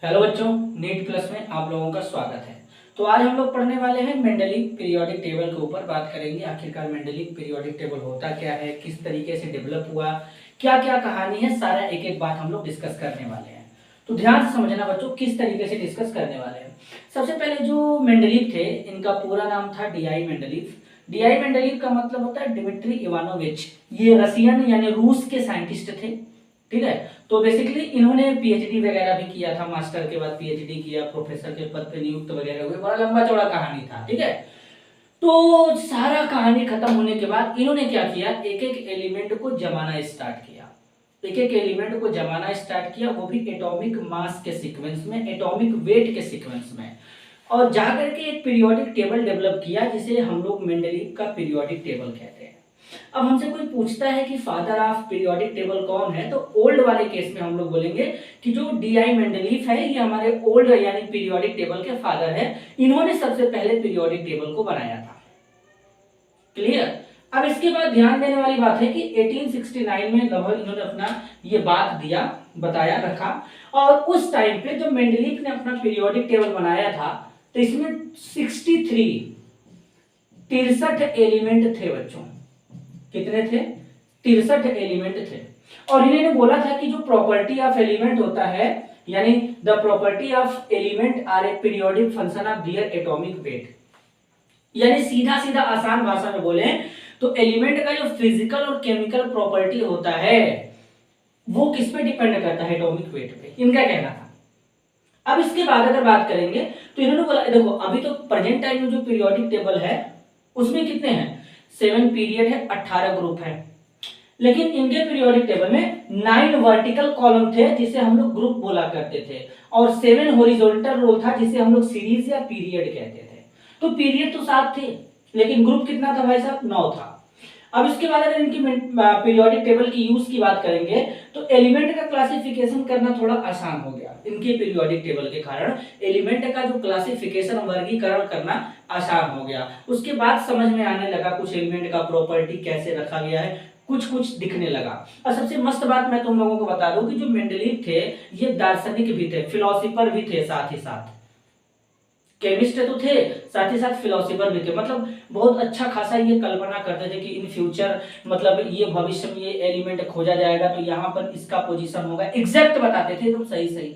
Hello बच्चों, NEET plus में आप लोगों का स्वागत है। तो आज हम लोग पढ़ने वाले हैं मेंडलिक पीरियोडिक टेबल के ऊपर बात करेंगे। आखिरकार मेंडलिक पीरियोडिक टेबल होता क्या है, किस तरीके से डेवलप हुआ, क्या क्या कहानी है, सारा एक एक बात हम लोग डिस्कस करने वाले हैं। तो ध्यान से समझना बच्चों, किस तरीके से डिस्कस करने वाले हैं। सबसे पहले जो मेंडलीव थे, इनका पूरा नाम था डीआई मेंडलीव। डीआई मेंडलीव का मतलब होता है डिमिट्री इवानोविच। ये रसियन यानी रूस के साइंटिस्ट थे, ठीक है। तो बेसिकली इन्होंने पीएचडी वगैरह भी किया था, मास्टर के बाद पीएचडी किया, प्रोफेसर के पद पे नियुक्त वगैरह हुए, बड़ा लंबा चौड़ा कहानी था, ठीक है। तो सारा कहानी खत्म होने के बाद इन्होंने क्या किया, एक एक एलिमेंट को जमाना स्टार्ट किया। एक एक एलिमेंट को जमाना स्टार्ट किया, वो भी एटॉमिक मास के सीक्वेंस में, एटॉमिक वेट के सीक्वेंस में, और जाकर के एक पीरियोडिक टेबल डेवलप किया जिसे हम लोग मेंडलीव का पीरियोडिक टेबल कहते हैं। अब हमसे कोई पूछता है कि फादर ऑफ पीरियोडिक टेबल कौन है, तो ओल्ड वाले केस में हम लोग बोलेंगे कि जो डीआई मेंडलीफ है, ये हमारे ओल्ड यानी पीरियोडिक टेबल के फादर है। इन्होंने सबसे पहले पीरियोडिक टेबल को बनाया था। क्लियर। अब इसके बाद ध्यान देने वाली बात है कि 1869 में लगभग इन्होंने अपना ये बात दिया, बताया, रखा। और उस टाइम पे जब मेंडलीफ ने अपना पीरियोडिक टेबल बनाया था, तो इसमें 63 एलिमेंट थे बच्चों। कितने थे? 63 एलिमेंट थे। और इन्होंने बोला था कि जो प्रॉपर्टी ऑफ एलिमेंट होता है, यानी the property of element are a periodic function of their atomic weight. यानी सीधा सीधा आसान भाषा में बोले तो एलिमेंट का जो फिजिकल और केमिकल प्रॉपर्टी होता है वो किस पे डिपेंड करता है? एटॉमिक वेट पे, इनका कहना था। अब इसके बाद अगर बात करेंगे तो इन्होंने बोला, देखो अभी तो प्रेजेंट टाइम में जो पीरियोडिक टेबल है उसमें कितने हैं? 7 पीरियड है, 18 ग्रुप है। लेकिन इनके पीरियोडिक टेबल में 9 वर्टिकल कॉलम थे जिसे हम लोग ग्रुप बोला करते थे, और 7 हॉरिजॉन्टल रो था जिसे हम लोग सीरीज या पीरियड कहते थे। तो पीरियड तो 7 थे, लेकिन ग्रुप कितना था भाई साहब? 9 था। अब इसके बाद अगर इनकी पीरियोडिक टेबल की यूज की बात करेंगे तो एलिमेंट का क्लासिफिकेशन करना थोड़ा आसान हो गया। इनके पीरियोडिक टेबल के कारण एलिमेंट का जो क्लासिफिकेशन, वर्गीकरण करना आसान हो गया। उसके बाद समझ में आने लगा कुछ एलिमेंट का प्रॉपर्टी कैसे रखा गया है, कुछ कुछ दिखने लगा। और सबसे मस्त बात मैं तुम लोगों को बता दूं कि जो मेंडलीव थे ये दार्शनिक भी थे, फिलोसोफर भी थे, साथ ही साथ केमिस्ट तो थे, साथ ही साथ फिलोसोफर भी थे। मतलब बहुत अच्छा खासा ये कल्पना करते थे कि इन फ्यूचर, मतलब ये भविष्य में ये एलिमेंट खोजा जाएगा तो यहाँ पर इसका पोजीशन होगा, एग्जैक्ट बताते थे एकदम सही सही।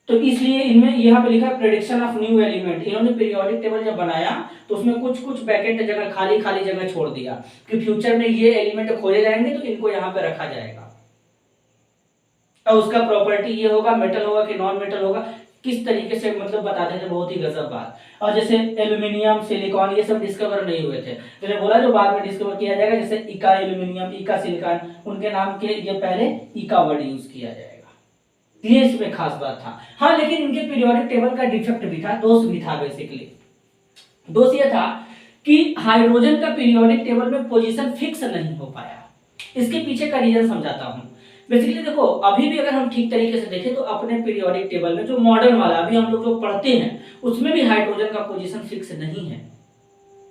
तो इसलिए इनमें यहाँ पे लिखा प्रेडिक्शन ऑफ न्यू एलिमेंट। इन्होंने पीरियोडिक टेबल जब बनाया तो उसमें कुछ कुछ बैकेट जगह, खाली खाली जगह छोड़ दिया कि फ्यूचर में ये एलिमेंट खोजे जाएंगे तो इनको यहाँ पे रखा जाएगा, और उसका प्रॉपर्टी ये होगा, मेटल होगा कि नॉन मेटल होगा, किस तरीके से मतलब बताते थे, बहुत ही गजब बात। और जैसे एल्यूमिनियम, सिलिकॉन, ये सब डिस्कवर नहीं हुए थे, मैंने बोला जो बाद में डिस्कवर किया जाएगा, जैसे इका एल्यूमिनियम, इका सिलिकॉन, उनके नाम के ये पहले इका वर्ड यूज किया जाएगा। ये इसमें खास बात था। हाँ, लेकिन इनके पीरियोडिक टेबल का डिफेक्ट भी था, दोष भी था। बेसिकली दोष ये था कि हाइड्रोजन का पीरियोडिक टेबल में पोजीशन फिक्स नहीं हो पाया। इसके पीछे का रीजन समझाता हूं। बेसिकली देखो, अभी भी अगर हम ठीक तरीके से देखें तो अपने पीरियोडिक टेबल में जो मॉडर्न वाला अभी हम लोग जो पढ़ते हैं उसमें भी हाइड्रोजन का पोजीशन फिक्स नहीं है।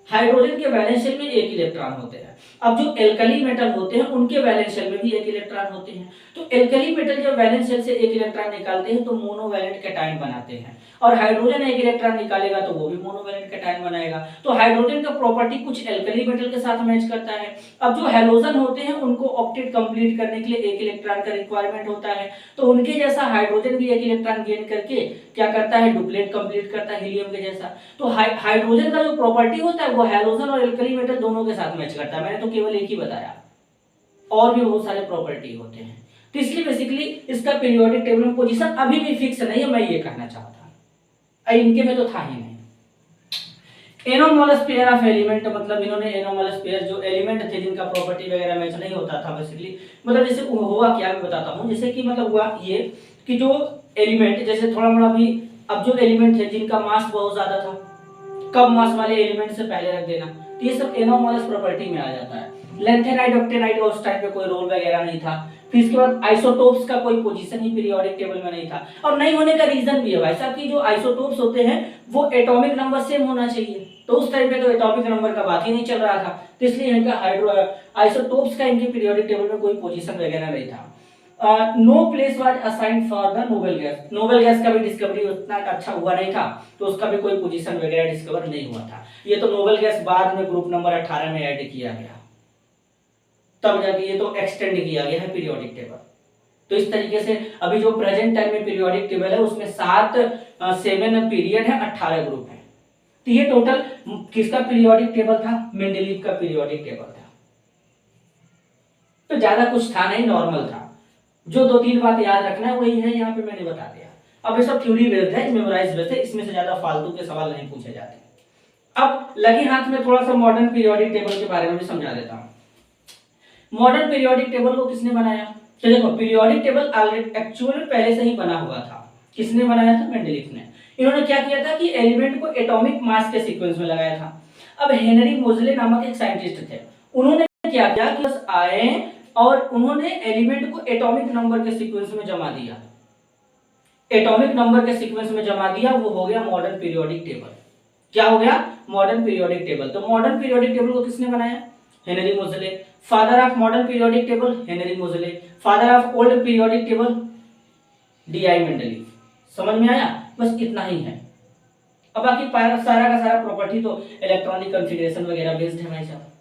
हाइड्रोजन के वैलेंस शेल में एक इलेक्ट्रॉन होते हैं। अब जो एल्कली मेटल होते हैं उनके वैलेंस शेल में भी एक इलेक्ट्रॉन होते हैं। तो एल्कली मेटल जब वैलेंस शेल से एक इलेक्ट्रॉन निकालते हैं तो मोनोवैलेंट कैटायन बनाते हैं, और हाइड्रोजन एक इलेक्ट्रॉन निकालेगा तो वो भी मोनोवैलेंट कैटायन बनाएगा। तो हाइड्रोजन का प्रॉपर्टी कुछ एल्कली मेटल के साथ मैच करता है। अब जो हैलोजन होते हैं उनको ऑक्टेट कंप्लीट करने के लिए एक इलेक्ट्रॉन का रिक्वायरमेंट होता है, तो उनके जैसा हाइड्रोजन भी एक इलेक्ट्रॉन गेन करके क्या करता है? डुप्लेट कंप्लीट करता है हीलियम के जैसा। तो हाइड्रोजन का जो प्रॉपर्टी होता है वो हैलोजन और एल्कली मेटल दोनों के साथ मैच करता है। मैंने तो केवल एक ही बताया, और भी बहुत सारे प्रॉपर्टी होते हैं। तो इसलिए बेसिकली इसका पीरियोडिक टेबल में पोजीशन अभी भी फिक्स नहीं है, मैं ये कहना चाहता हूं। इनके में तो था ही नहीं। एनोमलस पेयर ऑफ एलिमेंट, मतलब इन्होंने एनोमलस पेयर जो एलिमेंट थे जिनका प्रॉपर्टी वगैरह मैच नहीं होता था, बेसिकली मतलब जैसे हुआ क्या, मैं बताता हूँ। जैसे कि मतलब हुआ ये कि जो एलिमेंट, जैसे थोड़ा मोड़ा भी, अब जो एलिमेंट थे जिनका मास बहुत ज्यादा था, कम मास वाले एलिमेंट से पहले रख देना, तो ये सब एनोमलस प्रॉपर्टी में आ जाता है। लेंथेनाइड, ऑक्टेनाइड उस टाइम पे कोई रोल वगैरह नहीं था। फिर इसके बाद आइसोटोप्स का कोई पोजीशन ही पीरियोडिक टेबल में नहीं था, और नहीं होने का रीजन भी है भाई साहब कि जो आइसोटोप्स होते हैं वो एटॉमिक नंबर सेम होना चाहिए, तो उस टाइम पे तो एटॉमिक नंबर का बात ही नहीं चल रहा था। तो इसलिए इनका आइसोटोप्स का इनके पीरियोडिक टेबल में कोई पोजीशन वगैरह नहीं था। No place was assigned for the noble gas. Noble gas का भी डिस्कवरी उतना अच्छा हुआ नहीं था, तो उसका भी कोई पोजीशन वगैरह डिस्कवर नहीं हुआ था। ये तो नोबेल गैस बाद में ग्रुप नंबर 18 में ऐड किया गया, तब जाके ये तो एक्सटेंड किया गया है पीरियोडिक टेबल। तो इस तरीके से अभी जो प्रेजेंट टाइम में पीरियोडिक टेबल है उसमें 7 पीरियड है, 18 ग्रुप है। तो ये टोटल किसका पीरियोडिक टेबल था? मेंडलीव का पीरियोडिक टेबल था। तो ज्यादा कुछ था नहीं, नॉर्मल था। जो 2-3 बात याद रखना है वही है, यहाँ पे मैंने बता दिया। अब ये सब थ्योरी बेस्ड है, मेमोराइज बेस्ड है, इसमें से ज्यादा फालतू के सवाल नहीं पूछे जाते। अब लगे हाथ में थोड़ा सा मॉडर्न पीरियोडिक टेबल के बारे में भी समझा देता हूँ। मॉडर्न पीरियोडिक टेबल को किसने बनाया? तो देखो, पीरियोडिक टेबल एक्चुअल में पहले से ही बना हुआ था। किसने बनाया था? मेंडलीव ने। इन्होंने क्या किया था कि एलिमेंट को एटॉमिक मास के सीक्वेंस में लगाया था। अब हेनरी मोजले नामक एक साइंटिस्ट थे, उन्होंने क्या किया कि बस आए और उन्होंने एलिमेंट को एटॉमिक नंबर के सीक्वेंस में जमा दिया। एटॉमिक नंबर के सीक्वेंस में जमा दिया, वो हो गया मॉडर्न पीरियोडिक टेबल। क्या हो गया? Modern periodic table. तो मॉडर्न पीरियोडिक टेबल को किसने बनाया? Henry Moseley. Father of modern periodic table Henry Moseley. Father of old periodic table D I. Mendeleev. समझ में आया? बस इतना ही है। अब बाकी सारा का सारा प्रॉपर्टी तो इलेक्ट्रॉनिक कॉन्फ़िगरेशन वगैरह बेस्ड है भाई साहब।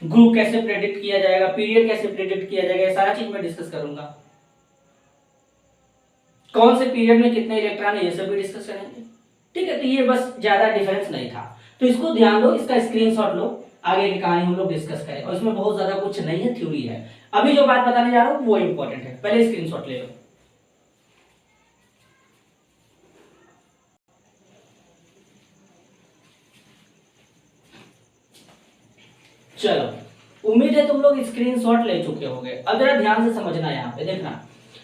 ग्रुप कैसे प्रेडिक्ट किया जाएगा, पीरियड कैसे प्रेडिक्ट किया जाएगा, सारा चीज मैं डिस्कस करूंगा। कौन से पीरियड में कितने इलेक्ट्रॉन है, ये सब भी डिस्कस करेंगे। ठीक है, तो ये बस ज्यादा डिफरेंस नहीं था, तो इसको ध्यान दो, इसका स्क्रीनशॉट लो, आगे की कहानी हम लोग डिस्कस करें। और इसमें बहुत ज्यादा कुछ नहीं है, थ्योरी है। अभी जो बात बताने जा रहा हूं वो इंपॉर्टेंट है, पहले स्क्रीनशॉट ले लो। चलो, उम्मीद है तुम लोग स्क्रीनशॉट ले चुके होंगे। अब जरा ध्यान से समझना, यहाँ पे देखना,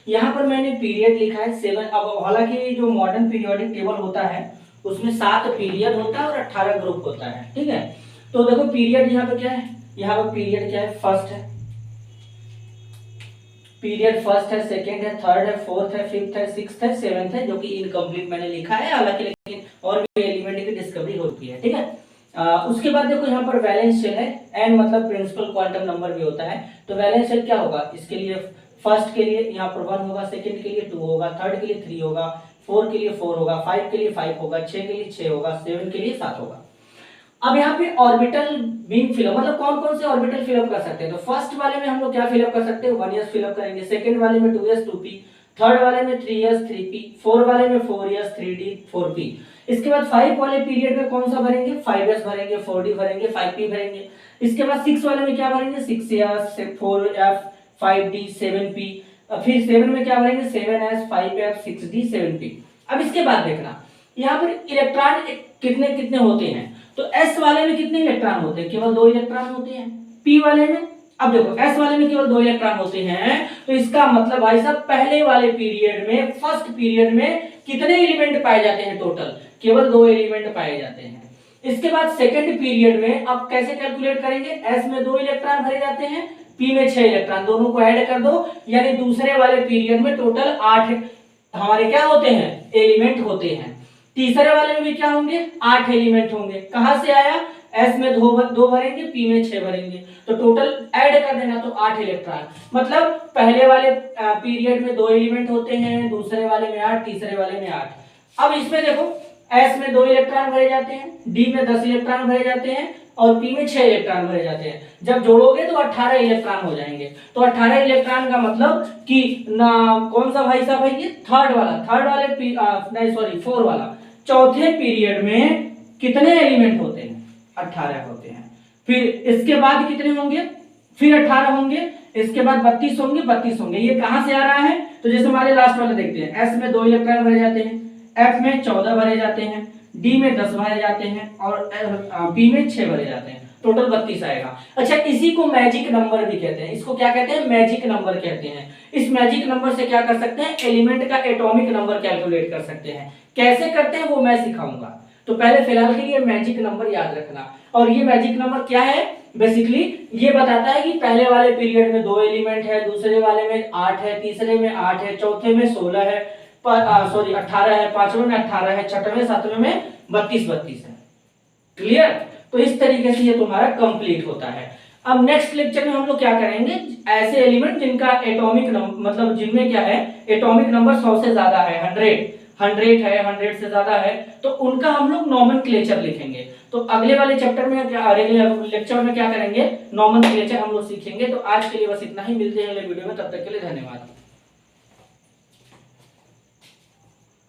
यहाँ पर मैंने पीरियड लिखा है 7। अब हालांकि जो मॉडर्न पीरियोडिक टेबल होता है उसमें 7 पीरियड होता है और 18 ग्रुप होता है। ठीक है, तो देखो पीरियड यहाँ पे क्या है, यहाँ पर पीरियड क्या है? फर्स्ट है, पीरियड फर्स्ट है, सेकंड है, थर्ड है, फोर्थ है, फिफ्थ है, सिक्स्थ है, सेवेंथ है, जो कि इनकम्प्लीट मैंने लिखा है हालांकि, लेकिन और भी एलिमेंट की डिस्कवरी होती है। ठीक है, उसके बाद देखो यहाँ पर वैलेंस शेल है, एन मतलब प्रिंसिपल क्वांटम नंबर भी होता है। तो वैलेंस शेल क्या होगा? इसके लिए फर्स्ट के लिए यहाँ पर 1 होगा, सेकंड के लिए 2 होगा, थर्ड के लिए 3 होगा, 4 के लिए 4 होगा, 5 के लिए 5 होगा, 6 के लिए 6 होगा, 7 के लिए 7 होगा। अब यहाँ पे ऑर्बिटल बीम फिलअप, मतलब कौन कौन से ऑर्बिटल फिलअप कर सकते हैं? तो फर्स्ट वाले में हम लोग क्या फिलअप कर सकते हैं? 1s फिलअप करेंगे, सेकंड वाले में 2s 2p, थर्ड वाले में 3s 3p, फोर्थ वाले में 4s 3d 4p। इसके बाद 5 वाले पीरियड में कौन सा भरेंगे? 5s भरेंगे, 4d भरेंगे, 5p भरेंगे। इसके बाद 6 वाले में क्या भरेंगे? 6s 4f 5d 7p। फिर 7 में क्या भरेंगे? 7s 5f 6d 7p। अब इसके बाद देखना, यहाँ पर इलेक्ट्रॉन कितने कितने होते हैं? तो s वाले में कितने इलेक्ट्रॉन होते हैं? केवल 2 इलेक्ट्रॉन होते हैं। p वाले में, अब देखो s वाले में केवल 2 इलेक्ट्रॉन होते हैं, तो इसका मतलब भाई साहब पहले वाले पीरियड में, फर्स्ट पीरियड में कितने एलिमेंट पाए जाते हैं? टोटल केवल 2 एलिमेंट पाए जाते हैं। इसके बाद सेकंड पीरियड में अब कैसे कैलकुलेट करेंगे? s में 2 इलेक्ट्रॉन भरे जाते हैं, p में 6 इलेक्ट्रॉन, दोनों को ऐड कर दो, यानी दूसरे वाले पीरियड में टोटल 8 हमारे क्या होते हैं? एलिमेंट होते हैं। तीसरे वाले में भी क्या होंगे? 8 एलिमेंट होंगे। कहां से आया? s में 2 भरेंगे, p में 6 भरेंगे, तो टोटल ऐड कर देना, तो 8 इलेक्ट्रॉन। मतलब पहले वाले पीरियड में 2 एलिमेंट होते हैं, दूसरे वाले में 8, तीसरे वाले में 8। अब इसमें देखो s में 2 इलेक्ट्रॉन भरे जाते हैं, d में 10 इलेक्ट्रॉन भरे जाते हैं और p में 6 इलेक्ट्रॉन भरे जाते हैं। जब जोड़ोगे तो 18 इलेक्ट्रॉन हो जाएंगे। तो 18 इलेक्ट्रॉन का मतलब कि ना, कौन सा भाई साहब है ये? थर्ड वाले नहीं सॉरी 4 वाला, चौथे पीरियड में कितने एलिमेंट होते हैं? 18 होते हैं। फिर इसके बाद कितने होंगे? फिर 18 होंगे, इसके बाद 32 होंगे, 32 होंगे। ये कहां से आ रहा है? तो जैसे हमारे लास्ट वाले देखते हैं, s में 2 इलेक्ट्रॉन भरे जाते हैं, f में 14 भरे जाते हैं, d में 10 भरे जाते हैं और p में 6 भरे जाते हैं, टोटल 32 आएगा। अच्छा, इसी को मैजिक नंबर भी कहते हैं। इसको क्या कहते हैं? मैजिक नंबर कहते हैं। इस मैजिक नंबर से क्या कर सकते हैं? एलिमेंट का एटॉमिक नंबर कैलकुलेट कर सकते हैं। कैसे करते हैं वो मैं सिखाऊंगा, तो पहले फिलहाल के लिए मैजिक नंबर याद रखना। और ये मैजिक नंबर क्या है? बेसिकली ये बताता है कि पहले वाले पीरियड में 2 एलिमेंट है, दूसरे वाले में 8 है, तीसरे में 8 है, चौथे में 16 है, सॉरी 18 है, पांचवें में 18 है, छठवें सातवें में 32 है। क्लियर? तो इस तरीके से ये तुम्हारा कंप्लीट होता है। अब नेक्स्ट लेक्चर में हम लोग क्या करेंगे, ऐसे एलिमेंट जिनका एटॉमिक नंबर मतलब जिनमें क्या है एटॉमिक नंबर 100 से ज्यादा है, 100 है, 100 से ज्यादा है, तो उनका हम लोग नॉमेनक्लेचर लिखेंगे। तो अगले वाले चैप्टर में क्या, अगले लेक्चर में क्या करेंगे, नॉमेनक्लेचर हम लोग सीखेंगे। तो आज के लिए बस इतना ही, मिलते हैं अगले वीडियो में, तब तक के लिए धन्यवाद।